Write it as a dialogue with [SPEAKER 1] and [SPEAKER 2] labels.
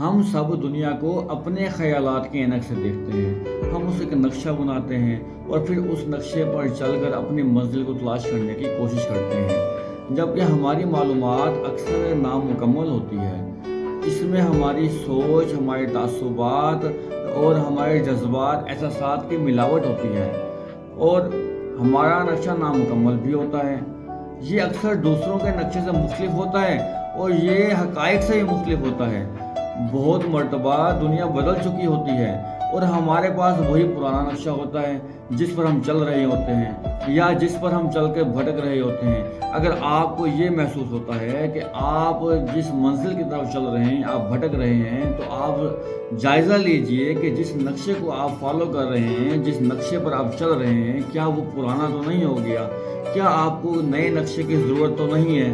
[SPEAKER 1] ہم سب دنیا کو اپنے خیالات کے عینک سے دیکھتے ہیں، ہم اس ایک نقشہ بناتے ہیں اور پھر اس نقشے پر چل کر اپنی منزل کو تلاش کرنے کی کوشش کرتے ہیں، جبکہ ہماری معلومات اکثر نامکمل ہوتی ہے۔ اس میں ہماری سوچ، ہمارے تعصبات اور ہمارے جذبات، احساسات کی ملاوٹ ہوتی ہے اور ہمارا نقشہ نامکمل بھی ہوتا ہے۔ یہ اکثر دوسروں کے نقشے سے مختلف ہوتا ہے اور یہ حقائق سے بھی مختلف ہوتا ہے۔ بہت مرتبہ دنیا بدل چکی ہوتی ہے اور ہمارے پاس وہی پرانا نقشہ ہوتا ہے جس پر ہم چل رہے ہوتے ہیں یا جس پر ہم چل کے بھٹک رہے ہوتے ہیں۔ اگر آپ کو یہ محسوس ہوتا ہے کہ آپ جس منزل کی طرف چل رہے ہیں آپ بھٹک رہے ہیں، تو آپ جائزہ لیجئے کہ جس نقشے کو آپ فالو کر رہے ہیں، جس نقشے پر آپ چل رہے ہیں، کیا وہ پرانا تو نہیں ہو گیا؟ کیا آپ کو نئے نقشے کی ضرورت تو نہیں ہے؟